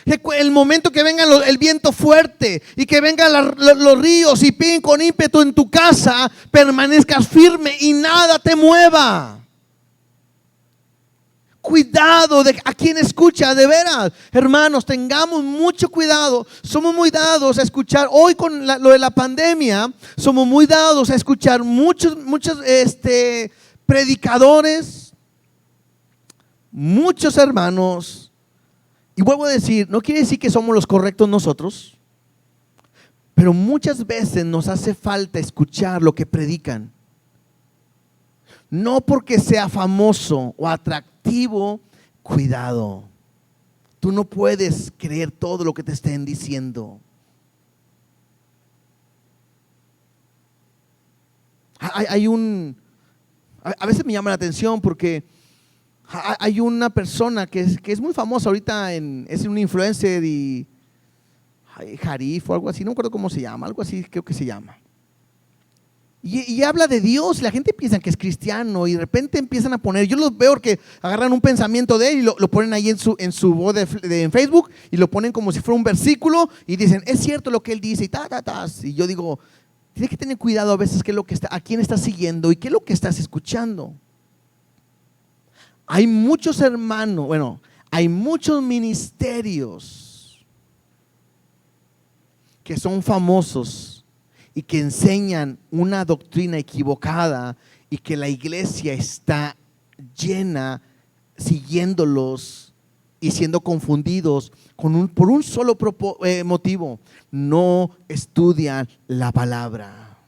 El momento que venga el viento fuerte y que vengan los ríos y peguen con ímpetu en tu casa, permanezcas firme y nada te mueva. Cuidado de a quien escucha, de veras, hermanos, tengamos mucho cuidado. Somos muy dados a escuchar, hoy con lo de la pandemia, somos muy dados a escuchar muchos predicadores, muchos hermanos. Y vuelvo a decir, no quiere decir que somos los correctos nosotros, pero muchas veces nos hace falta escuchar lo que predican. No porque sea famoso o atractivo, cuidado. Tú no puedes creer todo lo que te estén diciendo. A veces me llama la atención porque hay una persona que es muy famosa ahorita, es un influencer y Jarif o algo así, no me acuerdo cómo se llama, algo así creo que se llama. Y habla de Dios, la gente piensa que es cristiano y de repente empiezan a poner, yo los veo que agarran un pensamiento de él y lo ponen ahí en su voz en Facebook y lo ponen como si fuera un versículo y dicen, es cierto lo que él dice y yo digo, tienes que tener cuidado a veces a quién estás siguiendo y qué es lo que estás escuchando. Hay muchos hermanos, hay muchos ministerios que son famosos y que enseñan una doctrina equivocada y que la iglesia está llena siguiéndolos y siendo confundidos por un solo motivo: no estudian la palabra.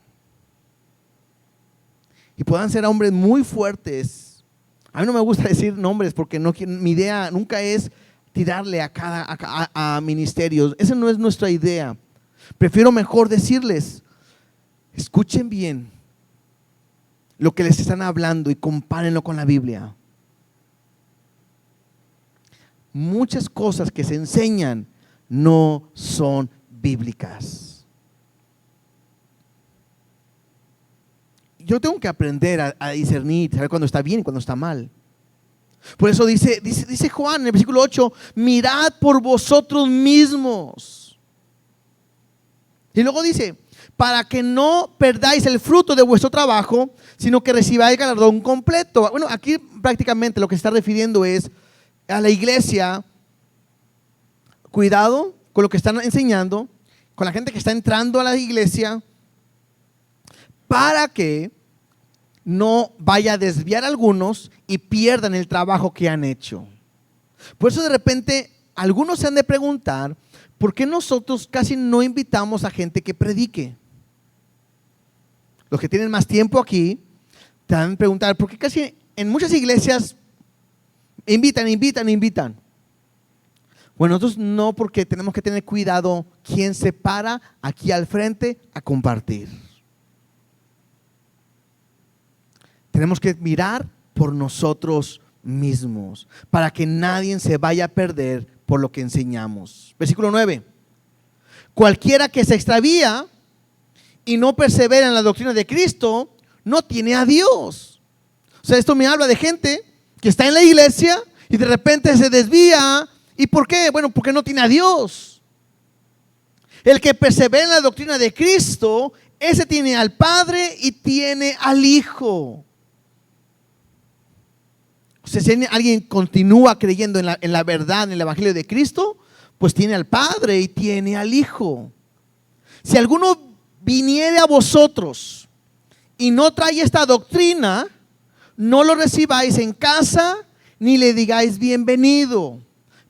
Y puedan ser hombres muy fuertes. A mí no me gusta decir nombres porque mi idea nunca es tirarle a ministerios. Esa no es nuestra idea. Prefiero mejor decirles, escuchen bien lo que les están hablando y compárenlo con la Biblia. Muchas cosas que se enseñan no son bíblicas. Yo tengo que aprender a discernir, saber cuándo está bien y cuándo está mal. Por eso dice Juan en el versículo 8, mirad por vosotros mismos. Y luego dice, para que no perdáis el fruto de vuestro trabajo, sino que recibáis el galardón completo. Bueno, aquí prácticamente lo que se está refiriendo es a la iglesia. Cuidado con lo que están enseñando, con la gente que está entrando a la iglesia, para que no vaya a desviar a algunos y pierdan el trabajo que han hecho. Por eso de repente algunos se han de preguntar, ¿por qué nosotros casi no invitamos a gente que predique? Los que tienen más tiempo aquí te van a preguntar, ¿por qué casi en muchas iglesias invitan? Bueno, nosotros no, porque tenemos que tener cuidado quién se para aquí al frente a compartir. Tenemos que mirar por nosotros mismos para que nadie se vaya a perder por lo que enseñamos. Versículo 9. Cualquiera que se extravía y no persevera en la doctrina de Cristo no tiene a Dios. O sea, esto me habla de gente que está en la iglesia y de repente se desvía. ¿Y por qué? Bueno, porque no tiene a Dios. El que persevera en la doctrina de Cristo, ese tiene al Padre y tiene al Hijo. O sea, si alguien continúa creyendo en la verdad, en el Evangelio de Cristo, pues tiene al Padre y tiene al Hijo. Si alguno viniere a vosotros y no trae esta doctrina, no lo recibáis en casa ni le digáis bienvenido,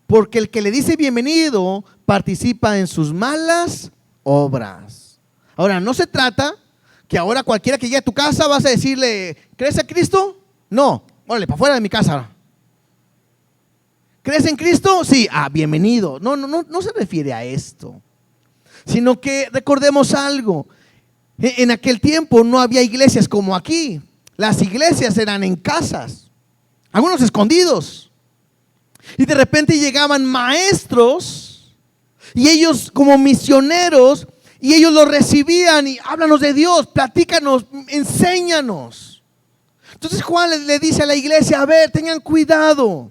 porque el que le dice bienvenido participa en sus malas obras. Ahora, no se trata que ahora cualquiera que llegue a tu casa vas a decirle, ¿crees en Cristo? No, órale, para afuera de mi casa. ¿Crees en Cristo? Sí, bienvenido. No se refiere a esto, sino que recordemos algo. En aquel tiempo no había iglesias como aquí. Las iglesias eran en casas. algunos escondidos. Y de repente llegaban maestros y ellos como misioneros, y ellos lo recibían y háblanos de Dios, platícanos, enséñanos. Entonces Juan le dice a la iglesia, a ver, tengan cuidado.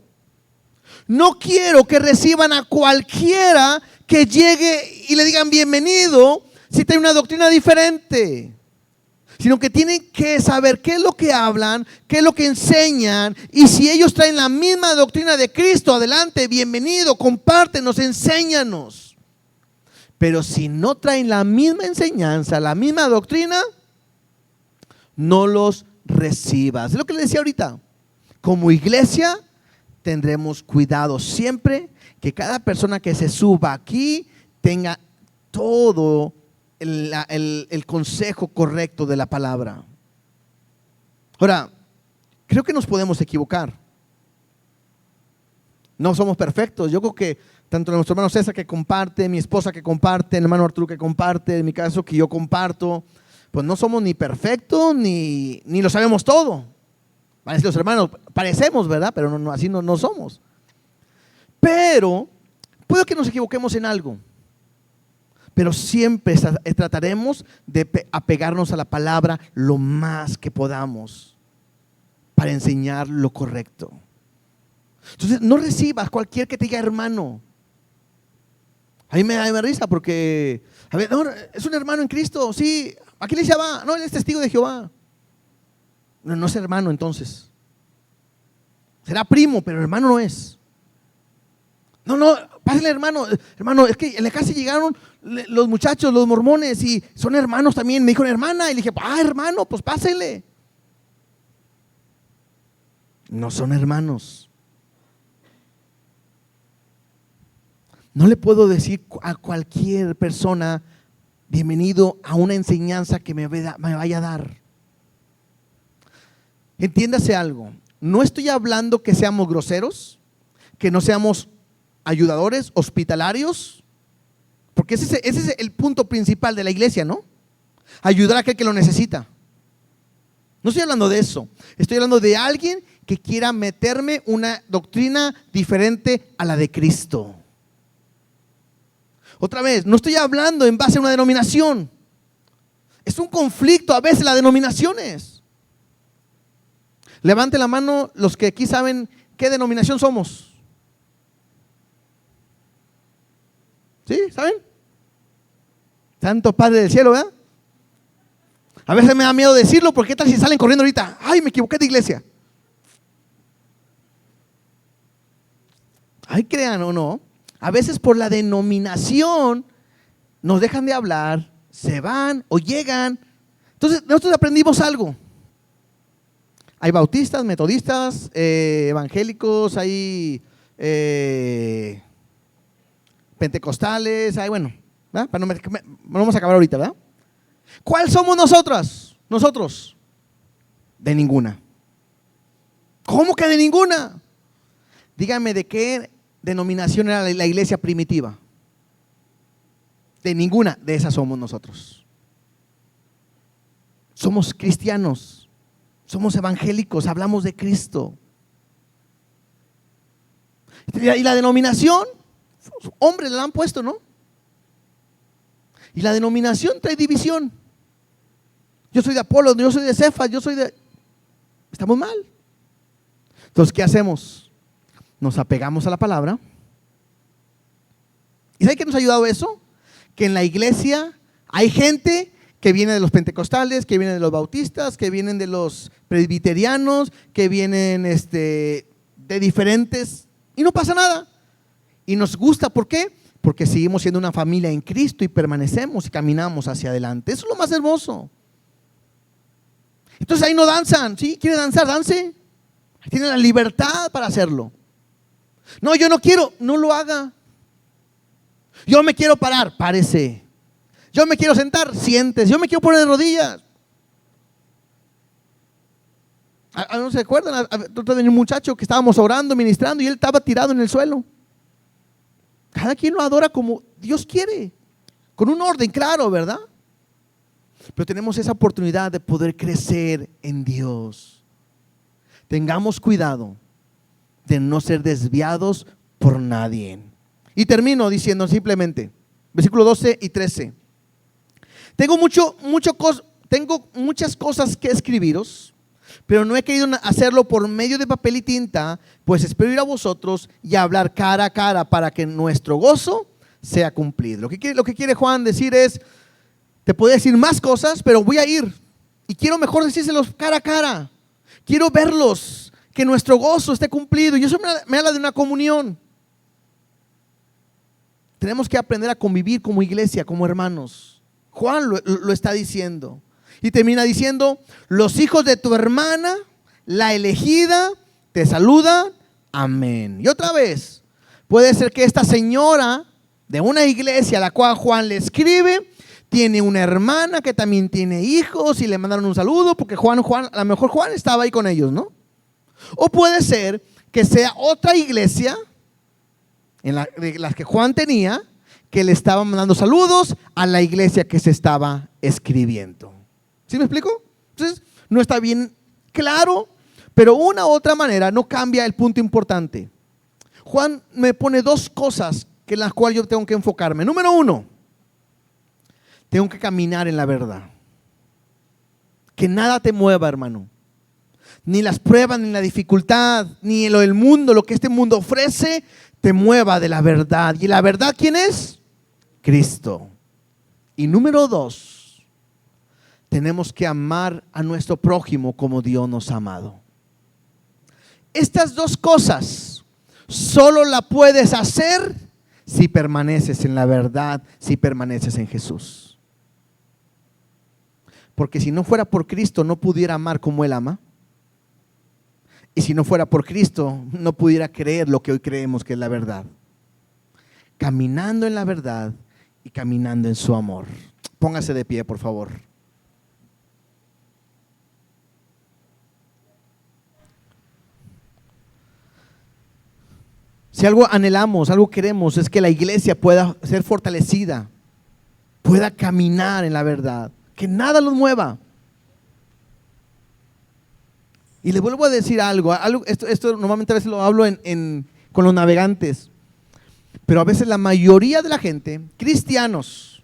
No quiero que reciban a cualquiera que llegue y le digan bienvenido si tiene una doctrina diferente, sino que tienen que saber qué es lo que hablan, qué es lo que enseñan, y si ellos traen la misma doctrina de Cristo, adelante, bienvenido, compártenos, enséñanos. Pero si no traen la misma enseñanza, la misma doctrina, no los recibas. Es lo que le decía ahorita. Como iglesia tendremos cuidado siempre que cada persona que se suba aquí tenga todo el consejo correcto de la palabra. Ahora, creo que nos podemos equivocar. No somos perfectos. Yo creo que tanto nuestro hermano César que comparte, mi esposa que comparte, el hermano Arturo que comparte, en mi caso que yo comparto, pues no somos ni perfectos ni lo sabemos todo. Parece los hermanos, parecemos, ¿verdad? Pero no, así no somos. Pero puede que nos equivoquemos en algo. Pero siempre trataremos de apegarnos a la palabra lo más que podamos para enseñar lo correcto. Entonces, no recibas cualquier que te diga hermano. A mí me da risa porque, a ver, no, es un hermano en Cristo, sí. ¿A qué iglesia va? No, él es testigo de Jehová. No es hermano entonces. Será primo, pero hermano no es. No, pásale hermano, es que en la casa llegaron los muchachos, los mormones, y son hermanos también. Me dijo hermana, y le dije, hermano, pues pásele. No son hermanos. No le puedo decir a cualquier persona, bienvenido a una enseñanza que me vaya a dar. Entiéndase algo, no estoy hablando que seamos groseros, que no seamos ayudadores, hospitalarios, porque ese es el punto principal de la iglesia, ¿no? Ayudar a aquel que lo necesita. No estoy hablando de eso, estoy hablando de alguien que quiera meterme una doctrina diferente a la de Cristo. Otra vez, no estoy hablando en base a una denominación. Es un conflicto a veces las denominaciones. Levante la mano los que aquí saben qué denominación somos. ¿Sí? ¿Saben? Santo Padre del cielo, ¿verdad? A veces me da miedo decirlo porque ¿qué tal si salen corriendo ahorita? Ay, me equivoqué de iglesia. Ay, crean o no, a veces por la denominación nos dejan de hablar, se van o llegan. Entonces nosotros aprendimos algo. Hay bautistas, metodistas, evangélicos, hay pentecostales, hay ¿verdad? No vamos a acabar ahorita, ¿verdad? ¿Cuál somos nosotros? Nosotros, de ninguna. ¿Cómo que de ninguna? Dígame de qué denominación era la iglesia primitiva. De ninguna de esas somos nosotros. Somos cristianos, somos evangélicos, hablamos de Cristo. Y la denominación, hombres la han puesto, ¿no? Y la denominación trae división. Yo soy de Apolo, yo soy de Cefas, yo soy de... Estamos mal. Entonces, ¿qué hacemos? Nos apegamos a la palabra. ¿Y sabe qué nos ha ayudado eso? Que en la iglesia hay gente que viene de los pentecostales, que viene de los bautistas, que vienen de los presbiterianos, que vienen de diferentes, y no pasa nada. Y nos gusta, ¿por qué? Porque seguimos siendo una familia en Cristo y permanecemos y caminamos hacia adelante. Eso es lo más hermoso. Entonces ahí no danzan, ¿sí? ¿Quiere danzar? Dance. Tiene la libertad para hacerlo. No, yo no quiero, no lo haga. Yo me quiero parar, párese. Yo me quiero sentar, siéntese. Yo me quiero poner de rodillas. ¿No se acuerdan? De un muchacho que estábamos orando, ministrando, y él estaba tirado en el suelo. Cada quien lo adora como Dios quiere, con un orden claro, ¿verdad? Pero tenemos esa oportunidad de poder crecer en Dios. Tengamos cuidado de no ser desviados por nadie. Y termino diciendo simplemente, versículo 12 y 13. Tengo muchas cosas que escribiros, pero no he querido hacerlo por medio de papel y tinta, pues espero ir a vosotros y hablar cara a cara para que nuestro gozo sea cumplido. Lo que quiere Juan decir es, te podría decir más cosas, pero voy a ir y quiero mejor decírselos cara a cara. Quiero verlos, que nuestro gozo esté cumplido. Y eso me habla de una comunión. Tenemos que aprender a convivir como iglesia, como hermanos. Juan lo está diciendo. Y termina diciendo, los hijos de tu hermana, la elegida, te saludan. Amén. Y otra vez, puede ser que esta señora de una iglesia a la cual Juan le escribe, tiene una hermana que también tiene hijos y le mandaron un saludo porque a lo mejor Juan estaba ahí con ellos, ¿no? O puede ser que sea otra iglesia de las que Juan tenía, que le estaba mandando saludos a la iglesia que se estaba escribiendo. ¿Sí me explico? Entonces, no está bien claro, pero una u otra manera no cambia el punto importante. Juan me pone dos cosas en las cuales yo tengo que enfocarme. Número uno, tengo que caminar en la verdad. Que nada te mueva, hermano. Ni las pruebas, ni la dificultad, ni lo del mundo, lo que este mundo ofrece, te mueva de la verdad. ¿Y la verdad quién es? Cristo. Y número dos, tenemos que amar a nuestro prójimo como Dios nos ha amado. Estas dos cosas solo la puedes hacer si permaneces en la verdad, si permaneces en Jesús. Porque si no fuera por Cristo no pudiera amar como Él ama. Y si no fuera por Cristo no pudiera creer lo que hoy creemos que es la verdad. Caminando en la verdad y caminando en su amor. Póngase de pie, por favor. Si algo anhelamos, algo queremos, es que la iglesia pueda ser fortalecida, pueda caminar en la verdad, que nada los mueva. Y le vuelvo a decir algo esto normalmente a veces lo hablo con los navegantes, pero a veces la mayoría de la gente, cristianos,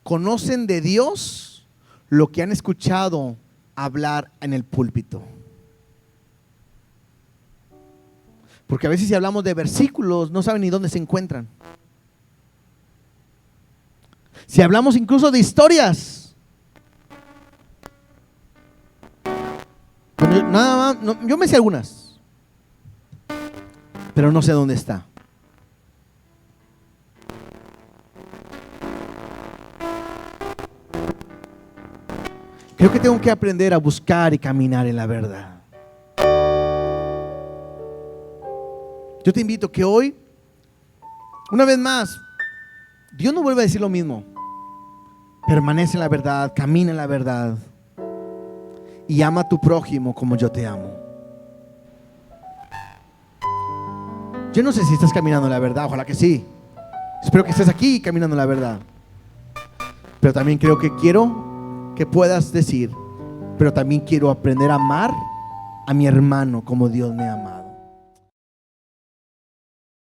conocen de Dios lo que han escuchado hablar en el púlpito. Porque a veces si hablamos de versículos no saben ni dónde se encuentran. Si hablamos incluso de historias, nada más, yo me sé algunas, pero no sé dónde está. Creo que tengo que aprender a buscar y caminar en la verdad. Yo te invito que hoy, una vez más, Dios no vuelve a decir lo mismo. Permanece en la verdad, camina en la verdad y ama a tu prójimo como yo te amo. Yo no sé si estás caminando en la verdad, ojalá que sí. Espero que estés aquí caminando en la verdad. Pero también creo que quiero que puedas decir, pero también quiero aprender a amar a mi hermano como Dios me ha amado.